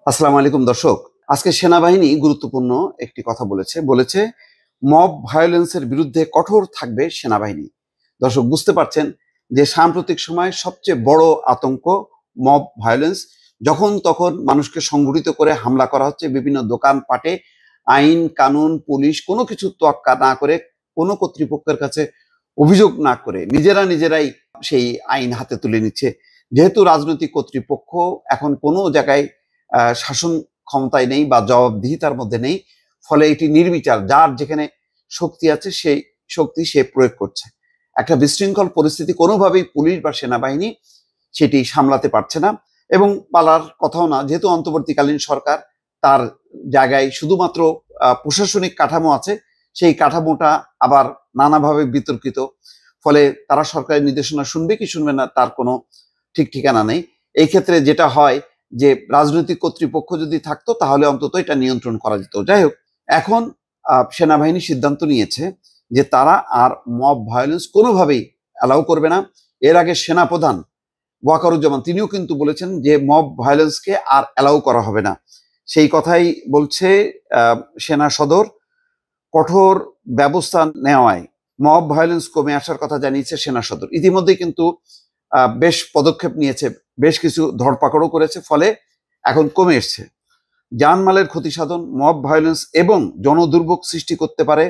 আসসালামু আলাইকুম দর্শক। আজকে সেনাবাহিনী গুরুত্বপূর্ণ একটি কথা বলেছে মব ভায়োলেন্সের বিরুদ্ধে কঠোর থাকবে সেনাবাহিনী। দর্শক বুঝতে পারছেন যে সাম্প্রতিক সময়ে সবচেয়ে বড় আতঙ্ক মব ভায়োলেন্স। যখন তখন মানুষকে সংগঠিত করে হামলা করা হচ্ছে, বিভিন্ন দোকানপাটে আইন কানুন পুলিশ কোনো কিছু তোয়াক্কা না করে, কোনো কর্তৃপক্ষের কাছে অভিযোগ না করে নিজেরাই সেই আইন হাতে তুলে নিচ্ছে। যেহেতু রাজনৈতিক কর্তৃপক্ষ এখন কোনো জায়গায় শাসন ক্ষমতায় নেই বা জবাবদিহিতার মধ্যে নেই, ফলে এটি নির্বিচার, যার যেখানে শক্তি আছে সেই শক্তি সে প্রয়োগ করছে। একটা বিশৃঙ্খল পরিস্থিতি কোনোভাবেই পুলিশ বা সেনাবাহিনী সেটি সামলাতে পারছে না, এবং পালার কথাও না, যেহেতু অন্তর্বর্তীকালীন সরকার, তার জায়গায় শুধুমাত্র প্রশাসনিক কাঠামো আছে, সেই কাঠামোটা আবার নানাভাবে বিতর্কিত। ফলে তারা সরকারের নির্দেশনা শুনবে কি শুনবে না তার কোনো ঠিক ঠিকানা নেই। এই ক্ষেত্রে যেটা হয় যে রাজনৈতিক কর্তৃপক্ষ যদি থাকতো তাহলে অন্তত এটা নিয়ন্ত্রণ করা যেত। যাই হোক, এখন সেনাবাহিনী সিদ্ধান্ত নিয়েছে যে তারা আর মব ভায়োলেন্স কোনোভাবেই অ্যালাউ করবে না। এর আগে সেনাপ্রধান ওয়াকারুজ্জামান তিনিও কিন্তু বলেছেন যে মব ভায়োলেন্সকে আর অ্যালাউ করা হবে না। সেই কথাই বলছে সেনা সদর। কঠোর ব্যবস্থা নেওয়ায় মব ভায়োলেন্স কমে আসার কথা জানিয়েছে সেনা সদর। ইতিমধ্যে কিন্তু বেশ পদক্ষেপ নিয়েছে, বেশ কিছু ধরপাকড়ও করেছে, ফলে এখন কমে এসছে। জানমালের ক্ষতি সাধন, মব ভায়োলেন্স এবং জনদুর্ভোগ সৃষ্টি করতে পারে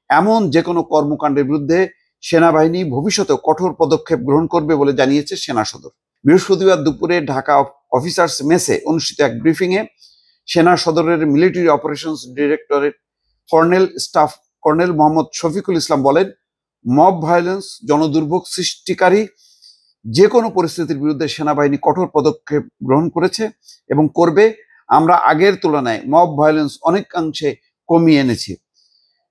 এমন যে কোনো কর্মকাণ্ডের বিরুদ্ধে সেনাবাহিনী ভবিষ্যতে কঠোর পদক্ষেপ গ্রহণ করবে বলে জানিয়েছে সেনা সদর। বৃহস্পতিবার দুপুরে ঢাকা অফিসার্স মেসে অনুষ্ঠিত এক ব্রিফিংয়ে সেনা সদরের military operations directorate colonel Mohammad Shafiqul Islam বলেন, মব ভায়োলেন্স জনদুর্ভোগ সৃষ্টিকারী যে কোনো পরিস্থিতির বিরুদ্ধে সেনাবাহিনী কঠোর পদক্ষেপ গ্রহণ করেছে এবং করবে। আমরা আগের তুলনায় মব ভায়োলেন্স অনেকাংশে কমিয়ে এনেছি।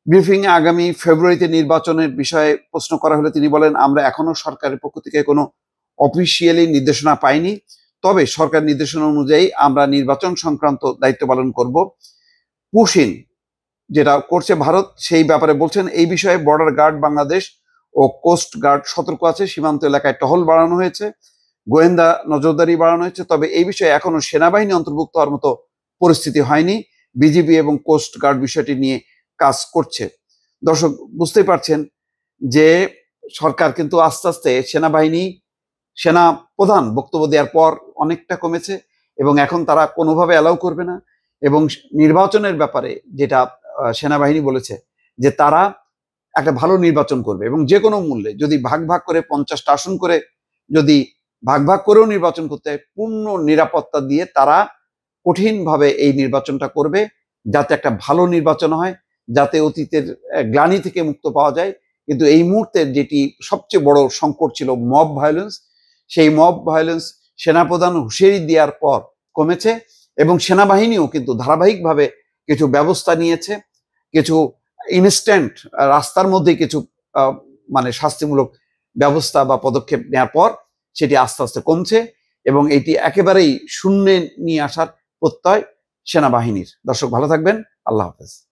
ব্রিফিংয়ে আগামী ফেব্রুয়ারিতে নির্বাচনের বিষয়ে প্রশ্ন করা হলে তিনি বলেন, আমরা এখনো সরকারের পক্ষ থেকে কোনো অফিসিয়ালি নির্দেশনা পাইনি, তবে সরকার নির্দেশনা অনুযায়ী আমরা নির্বাচন সংক্রান্ত দায়িত্ব পালন করব। পুশিন যেটা করছে ভারত, সেই ব্যাপারে বলছেন, এই বিষয়ে বর্ডার গার্ড বাংলাদেশ ও কোস্ট গার্ড সতর্ক আছে। সীমান্ত এলাকায় টহল বাড়ানো হয়েছে, গোয়েন্দা নজরদারি বাড়ানো হয়েছে, তবে এই বিষয়ে এখনো সেনাবাহিনী অন্তর্ভুক্ত হওয়ার মতো পরিস্থিতি হয়নি। বিজিবি এবং কোস্ট গার্ড বিষয়টি নিয়ে কাজ করছে। দর্শক বুঝতেই পারছেন যে সরকার কিন্তু আস্তে আস্তে সেনা প্রধান বক্তব্য দেওয়ার পর অনেকটা কমেছে, এবং এখন তারা কোনোভাবে অ্যালাউ করবে না। এবং নির্বাচনের ব্যাপারে যেটা সেনাবাহিনী বলেছে যে তারা একটা ভালো নির্বাচন করবে, এবং যে কোনো মূল্যে যদি ভাগ ভাগ করে 50টা আসন করে যদি ভাগ করেও নির্বাচন করতে হয়, পূর্ণ নিরাপত্তা দিয়ে তারা কঠিনভাবে এই নির্বাচনটা করবে, যাতে একটা ভালো নির্বাচন হয়, যাতে অতীতের গ্লানি থেকে মুক্ত পাওয়া যায়। কিন্তু এই মুহূর্তে যেটি সবচেয়ে বড় সংকট ছিল মব ভায়োলেন্স, সেই মব ভায়োলেন্স সেনাপ্রধান হুঁশিয়ারি দেওয়ার পর কমেছে, এবং সেনাবাহিনীও কিন্তু ধারাবাহিকভাবে কিছু ব্যবস্থা নিয়েছে। কিছু ইনস্ট্যান্ট রাস্তার মধ্যে কিছু মানে শাস্তিমূলক ব্যবস্থা বা পদক্ষেপ নেওয়ার পর সেটি আস্তে আস্তে কমছে, এবং এটি একেবারেই শূন্যে নিয়ে আসার প্রত্যয় সেনাবাহিনীর। দর্শক ভালো থাকবেন, আল্লাহ হাফেজ।